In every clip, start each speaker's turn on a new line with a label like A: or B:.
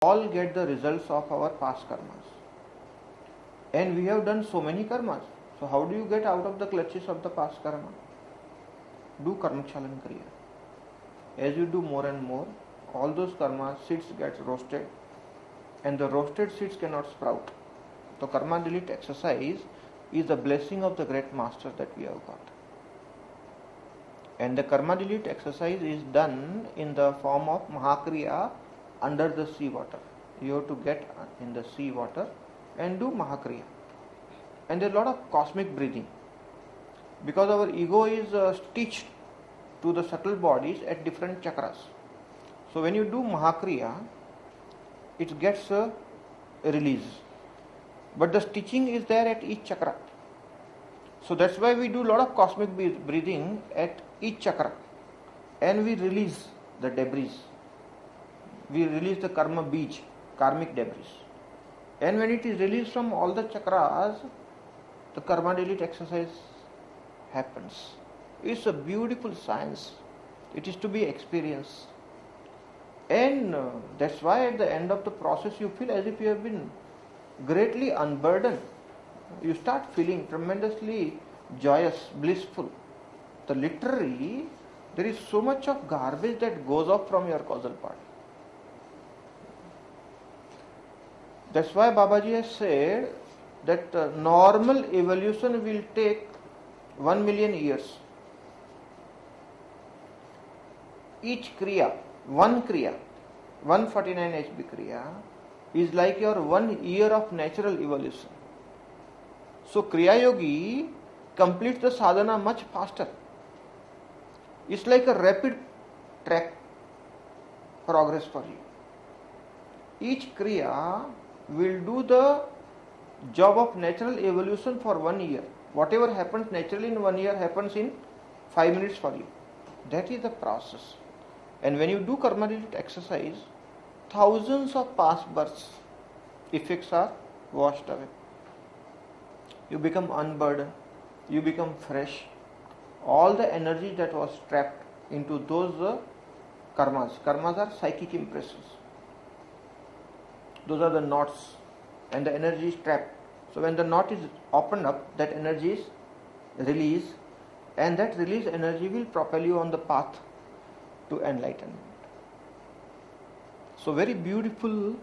A: all get the results of our past karmas. And we have done so many karmas. So how do you get out of the clutches of the past karma? Do karmakshalan kriya. As you do more and more, all those karma seeds get roasted, and the roasted seeds cannot sprout. So karma delete exercise is the blessing of the great master that we have got. And the karma delete exercise is done in the form of Mahakriya under the sea water. You have to get in the sea water and do Mahakriya. And there is a lot of cosmic breathing. Because our ego is stitched to the subtle bodies at different chakras. So when you do Mahakriya, it gets a release. But the stitching is there at each chakra. So that's why we do a lot of cosmic breathing at each chakra. And we release the debris. We release the karma beach, karmic debris. And when it is released from all the chakras, the karma delete exercise happens. It's a beautiful science. It is to be experienced. And that's why at the end of the process you feel as if you have been greatly unburdened. You start feeling tremendously joyous, blissful. The literally, there is so much of garbage that goes off from your causal part. That's why Babaji has said that normal evolution will take 1 million years. Each kriya, 149 HB kriya, is like your 1 year of natural evolution. So Kriya Yogi completes the sadhana much faster. It's like a rapid track progress for you. Each kriya will do the job of natural evolution for 1 year. Whatever happens naturally in 1 year happens in 5 minutes for you. That is the process. And when you do karma delete exercise, thousands of past births effects are washed away. You become unburdened. You become fresh. All the energy that was trapped into those karmas. Karmas are psychic impressions. Those are the knots, and the energy is trapped. So when the knot is opened up, that energy is released, and that released energy will propel you on the path to enlightenment. So very beautiful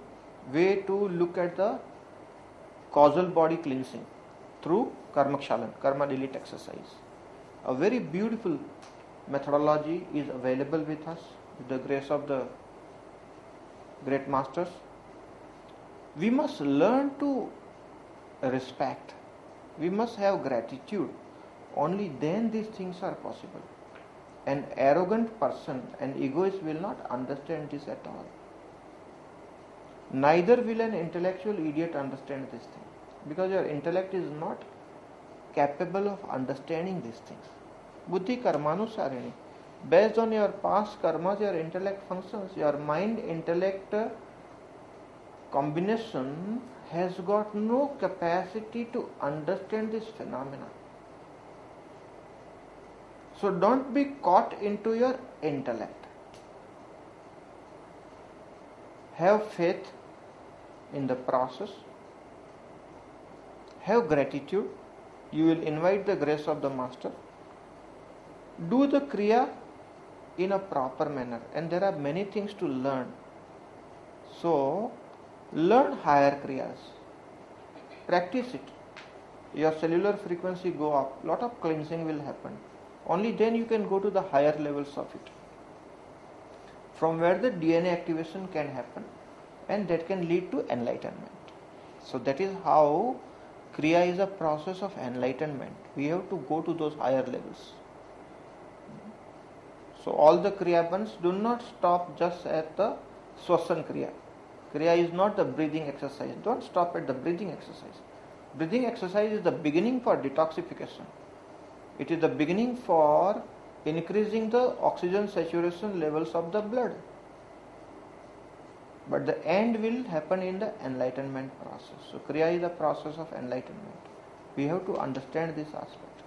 A: way to look at the causal body cleansing through karmakshalan, karma delete exercise. A very beautiful methodology is available with us with the grace of the great masters. We must learn to respect. We must have gratitude. Only then these things are possible. An arrogant person, an egoist will not understand this at all. Neither will an intellectual idiot understand this thing. Because your intellect is not capable of understanding these things. Buddhi karmanusarini. Based on your past karmas, your intellect functions. Your mind-intellect combination has got no capacity to understand this phenomena. So don't be caught into your intellect. Have faith in the process. Have gratitude. You will invite the grace of the master. Do the kriya in a proper manner, and there are many things to learn. So learn higher kriyas. Practice it. Your cellular frequency go up. Lot of cleansing will happen. Only then you can go to the higher levels of it. From where the DNA activation can happen, and that can lead to enlightenment. So that is how kriya is a process of enlightenment. We have to go to those higher levels. So all the kriyabans do not stop just at the swasan kriya. Kriya is not the breathing exercise. Don't stop at the breathing exercise. Breathing exercise is the beginning for detoxification. It is the beginning for increasing the oxygen saturation levels of the blood. But the end will happen in the enlightenment process. So Kriya is the process of enlightenment. We have to understand this aspect.